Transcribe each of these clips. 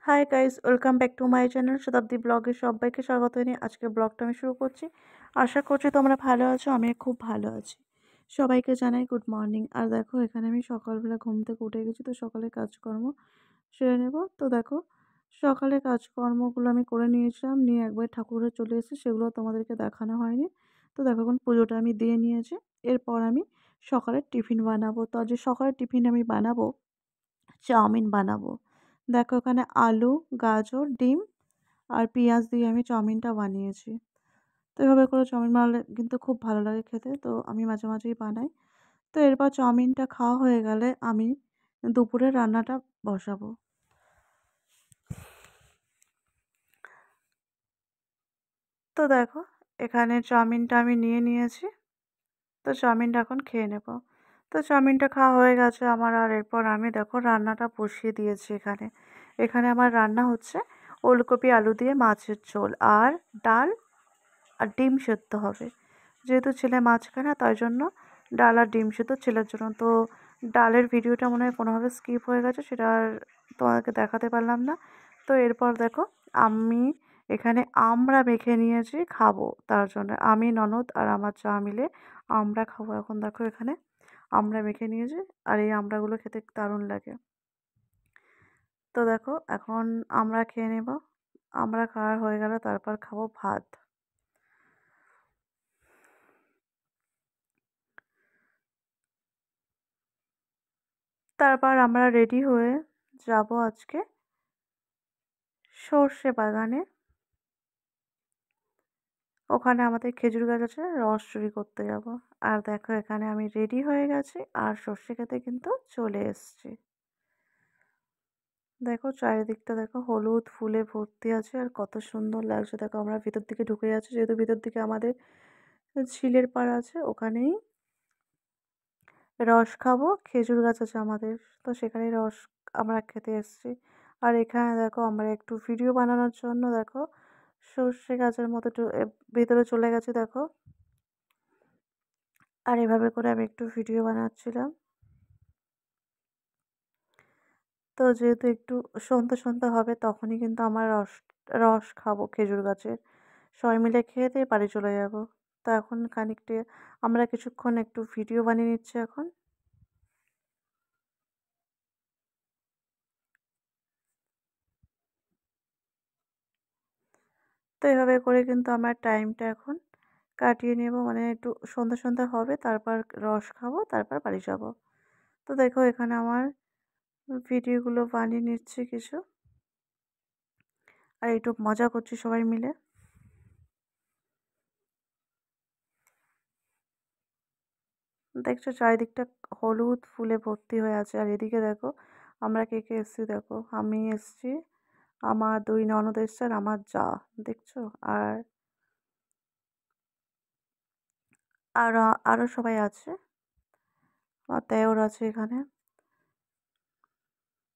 Hi guys, welcome back to my channel শতাব্দী ব্লগে সবাইকে স্বাগত জানিয়ে আজকে ব্লগটা আমি শুরু করছি। আশা করছি তোমরা ভালো আছো, আমি খুব ভালো আছি। সবাইকে জানাই গুড মর্নিং। আর দেখো এখানে আমি সকালবেলা ঘুম থেকে উঠে গেছি, তো সকালে কাজকর্ম সেরে নেব। তো দেখো সকালে কাজকর্মগুলো আমি করে নিয়েছিলাম, নিয়ে একবার ঠাকুরে চলে এসেছি, সেগুলো তোমাদেরকে দেখানো হয়নি। তো দেখো এখন পুজোটা আমি দিয়ে নিয়েছি। এরপর আমি সকালের টিফিন বানাবো। তো আজ সকালের টিফিন আমি বানাবো চাউমিন বানাবো। দেখো এখানে আলু, গাজর, ডিম আর পেঁয়াজ দিয়ে আমি চাউমিনটা বানিয়েছি। তো এভাবে করে চাউমিন বানালে কিন্তু খুব ভালো লাগে খেতে। তো আমি মাঝে মাঝেই বানাই। তো এরপর চাউমিনটা খাওয়া হয়ে গেলে আমি দুপুরের রান্নাটা বসাবো। তো দেখো এখানে চাউমিনটা আমি নিয়ে নিয়েছি। তো চাউমিনটা এখন খেয়ে নেব। তো চাউমিনটা খাওয়া হয়ে গেছে আমার। আর এরপর আমি দেখো রান্নাটা বসিয়ে দিয়েছি এখানে। এখানে আমার রান্না হচ্ছে ওলকপি আলু দিয়ে মাছের ঝোল আর ডাল আর ডিম সেদ্ধ হবে। যেহেতু ছেলে মাছ খায় না, তাই জন্য ডাল আর ডিম সেদ্ধ ছেলের জন্য। তো ডালের ভিডিওটা মনে হয় কোনোভাবে স্কিপ হয়ে গেছে, সেটা আর তোমাদেরকে দেখাতে পারলাম না। তো এরপর দেখো আমি এখানে আমড়া মেখে নিয়েছি খাবো, তার জন্য আমি ননদ আর আমার যা মিলে আমড়া খাবো। এখন দেখো এখানে আমড়া মেখে নিয়েছি, আর এই আমড়াগুলো খেতে দারুণ লাগে। তো দেখো এখন আমরা খেয়ে নেব। আমরা খাওয়া হয়ে গেলে তারপর খাবো ভাত। তারপর আমরা রেডি হয়ে যাব আজকে সর্ষে বাগানে। ওখানে আমাদের খেজুর গাছ আছে, রস চুরি করতে যাব। আর দেখো এখানে আমি রেডি হয়ে গেছি আর সর্ষে খেতে কিন্তু চলে এসেছি। দেখো চারিদিকটা দেখো হলুদ ফুলে ভর্তি আছে আর কত সুন্দর লাগছে। দেখো আমরা ভিতর দিকে ঢুকে যাচ্ছি, যেহেতু ভিতর দিকে আমাদের ঝিলের পাড় আছে, ওখানেই রস খাবো। খেজুর গাছ আছে আমাদের, তো সেখানেই রস আমরা খেতে এসেছি। আর এখানে দেখো আমরা একটু ভিডিও বানানোর জন্য দেখো সর্ষে গাছের মতো ভেতরে চলে গেছে দেখো। আর এভাবে করে আমি একটু ভিডিও বানাচ্ছিলাম। তো যেহেতু একটু সন্ধ্যা সন্ধ্যা হবে, তখনই কিন্তু আমার রস রস খাবো খেজুর গাছের। সবাই মিলে খেয়ে দিয়ে বাড়ি চলে যাব। তো এখন খানিকটা আমরা কিছুক্ষণ একটু ভিডিও বানিয়ে নিচ্ছি এখন। তো এভাবে করে কিন্তু আমার টাইমটা এখন কাটিয়ে নেব, মানে একটু সন্ধ্যা সন্ধ্যা হবে, তারপর রস খাবো, তারপর বাড়ি যাব। তো দেখো এখানে আমার ভিডিওগুলো বানিয়ে নিচ্ছি কিছু, আর একটু মজা করছি সবাই মিলে। দেখছো চারিদিকটা হলুদ ফুলে ভর্তি হয়ে আছে। আর এদিকে দেখো আমরা কে কে এসছি। দেখো আমি এসছি, আমার দুই ননদ এসছে আর আমার যা, দেখছো। আর আর আরও সবাই আছে, আমার দেওর আছে এখানে।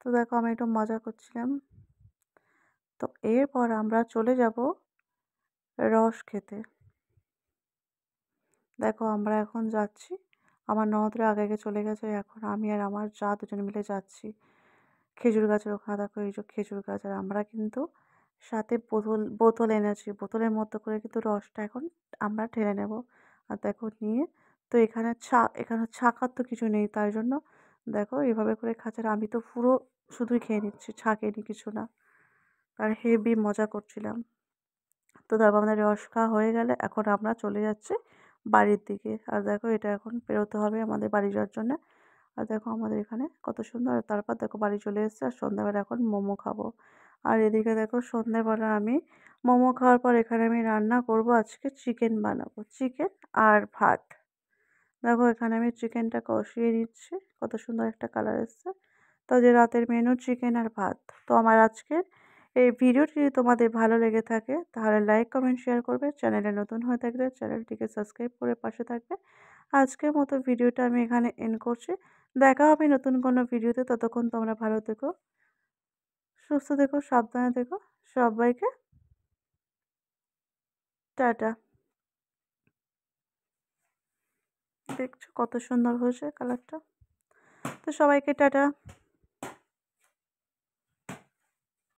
তো দেখো আমি একটু মজা করছিলাম। তো এরপর আমরা চলে যাব রস খেতে। দেখো আমরা এখন যাচ্ছি, আমার ননদরা আগে আগে চলে গেছে, এখন আমি আর আমার যা দুজন মিলে যাচ্ছি খেজুর গাছের ওখানে। দেখো এই যে খেজুর গাছ, আর আমরা কিন্তু সাথে বোতল বোতল এনেছি, বোতলের মতো করে কিন্তু রসটা এখন আমরা ঢেলে নেব। আর দেখো নিয়ে, তো এখানে ছাকার তো কিছু নেই, তাই জন্য দেখো এভাবে করে খাচ্ছে। আর আমি তো পুরো শুধুই খেয়ে নিচ্ছি, ছাঁকেনি কিছু না। আর হেভি মজা করছিলাম। তো তারপর আমাদের রস খাওয়া হয়ে গেলে এখন আমরা চলে যাচ্ছি বাড়ির দিকে। আর দেখো এটা এখন বেরোতে হবে আমাদের বাড়ি যাওয়ার জন্য। আর দেখো আমাদের এখানে কত সুন্দর। আর তারপর দেখো বাড়ি চলে এসেছে, আর সন্ধ্যাবেলা এখন মোমো খাবো। আর এদিকে দেখো সন্ধ্যাবেলা আমি মোমো খাওয়ার পর এখানে আমি রান্না করব, আজকে চিকেন বানাবো, চিকেন আর ভাত। দেখো এখানে আমি চিকেনটা কষিয়ে নিচ্ছি, কত সুন্দর একটা কালার এসছে। তো যে রাতের মেনু চিকেন আর ভাত। তো আমার আজকের এই ভিডিওটি যদি তোমাদের ভালো লেগে থাকে তাহলে লাইক কমেন্ট শেয়ার করবে। চ্যানেলে নতুন হয়ে থাকলে চ্যানেলটিকে সাবস্ক্রাইব করে পাশে থাকবে। আজকের মতো ভিডিওটা আমি এখানে এন্ড করছি। দেখা হবে নতুন কোনো ভিডিওতে। ততক্ষণ তোমরা ভালো থেকো, সুস্থ থেকো, সাবধানে থেকো। সবাইকে টাটা। দেখছো কত সুন্দর হয়েছে কালারটা। তো সবাইকে টাটা।